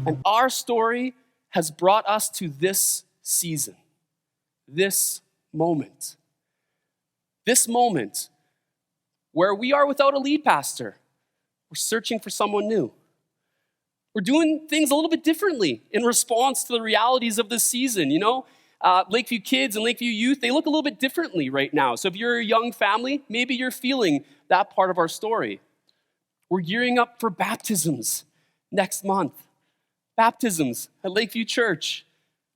And our story has brought us to this season, this moment. This moment where we are without a lead pastor. We're searching for someone new. We're doing things a little bit differently in response to the realities of this season, you know? Lakeview kids and Lakeview youth, they look a little bit differently right now. So if you're a young family, maybe you're feeling that part of our story. We're gearing up for baptisms next month. Baptisms at Lakeview Church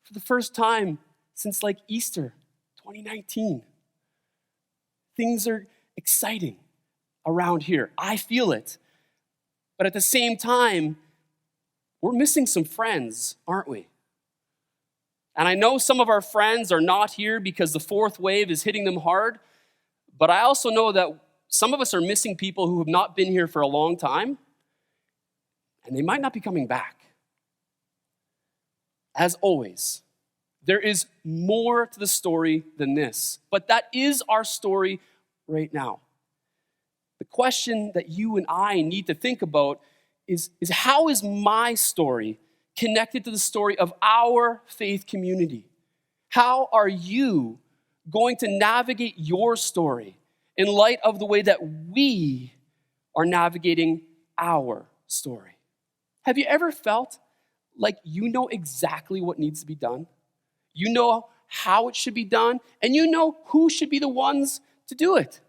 for the first time since like Easter 2019. Things are exciting around here. I feel it. But at the same time, we're missing some friends, aren't we? And I know some of our friends are not here because the fourth wave is hitting them hard, but I also know that some of us are missing people who have not been here for a long time, and they might not be coming back. As always, there is more to the story than this, but that is our story right now. The question that you and I need to think about is how is my story connected to the story of our faith community? How are you going to navigate your story in light of the way that we are navigating our story? Have you ever felt like you know exactly what needs to be done? You know how it should be done, and you know who should be the ones to do it.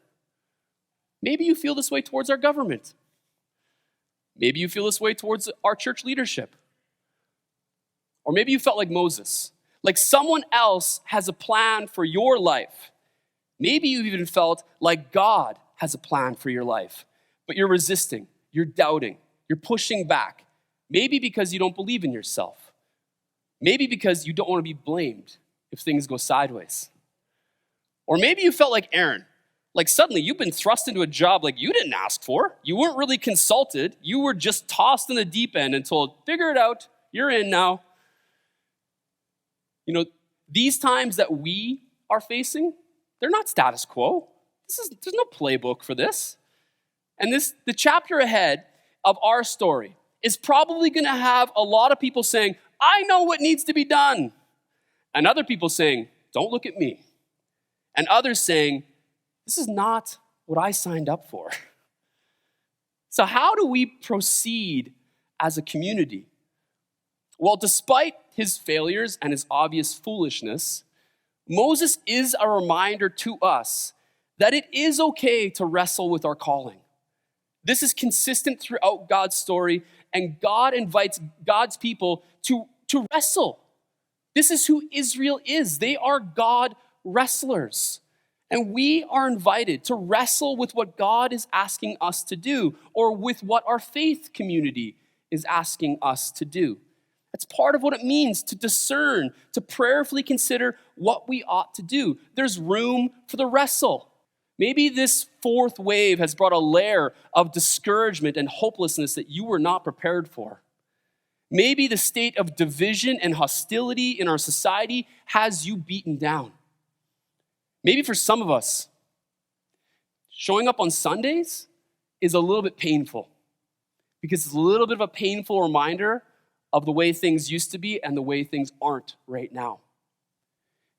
Maybe you feel this way towards our government. Maybe you feel this way towards our church leadership. Or maybe you felt like Moses, like someone else has a plan for your life. Maybe you even felt like God has a plan for your life, but you're resisting, you're doubting, you're pushing back. Maybe because you don't believe in yourself. Maybe because you don't want to be blamed if things go sideways. Or maybe you felt like Aaron, like suddenly you've been thrust into a job like you didn't ask for. You weren't really consulted. You were just tossed in the deep end and told, figure it out, you're in now. You know, these times that we are facing, they're not status quo. There's no playbook for this. And the chapter ahead of our story is probably going to have a lot of people saying, I know what needs to be done. And other people saying, don't look at me. And others saying, this is not what I signed up for. So how do we proceed as a community? Well, despite his failures and his obvious foolishness, Moses is a reminder to us that it is okay to wrestle with our calling. This is consistent throughout God's story, and God invites God's people to wrestle. This is who Israel is. They are God wrestlers. And we are invited to wrestle with what God is asking us to do, or with what our faith community is asking us to do. That's part of what it means to discern, to prayerfully consider what we ought to do. There's room for the wrestle. Maybe this fourth wave has brought a layer of discouragement and hopelessness that you were not prepared for. Maybe the state of division and hostility in our society has you beaten down. Maybe for some of us, showing up on Sundays is a little bit painful because it's a little bit of a painful reminder of the way things used to be and the way things aren't right now.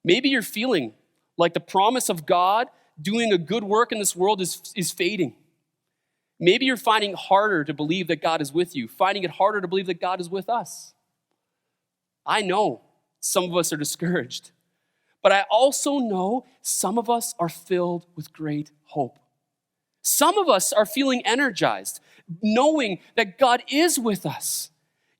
Maybe you're feeling like the promise of God doing a good work in this world is fading. Maybe you're finding it harder to believe that God is with you, finding it harder to believe that God is with us. I know some of us are discouraged, but I also know some of us are filled with great hope. Some of us are feeling energized, knowing that God is with us.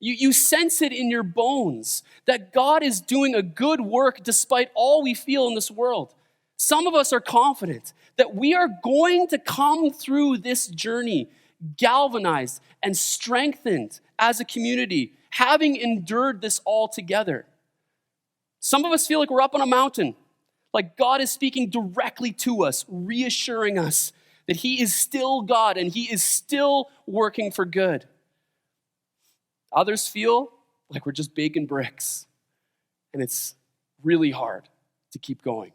You sense it in your bones, that God is doing a good work despite all we feel in this world. Some of us are confident that we are going to come through this journey galvanized and strengthened as a community, having endured this all together. Some of us feel like we're up on a mountain, like God is speaking directly to us, reassuring us that He is still God and He is still working for good. Others feel like we're just baking bricks, and it's really hard to keep going.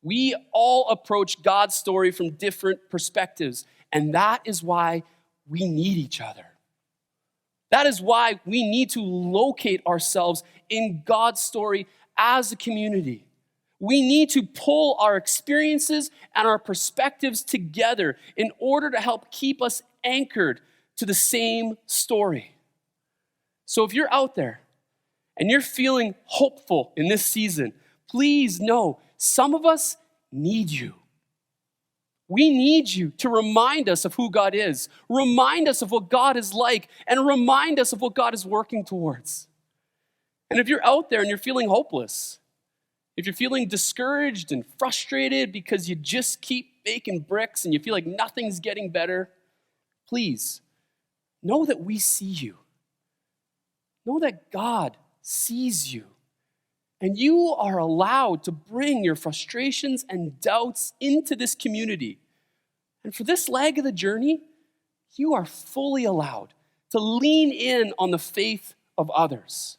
We all approach God's story from different perspectives, and that is why we need each other. That is why we need to locate ourselves in God's story as a community. We need to pull our experiences and our perspectives together in order to help keep us anchored to the same story. So if you're out there and you're feeling hopeful in this season, please know some of us need you. We need you to remind us of who God is, remind us of what God is like, and remind us of what God is working towards. And if you're out there and you're feeling hopeless, if you're feeling discouraged and frustrated because you just keep making bricks and you feel like nothing's getting better, please know that we see you. Know that God sees you. And you are allowed to bring your frustrations and doubts into this community. And for this leg of the journey, you are fully allowed to lean in on the faith of others.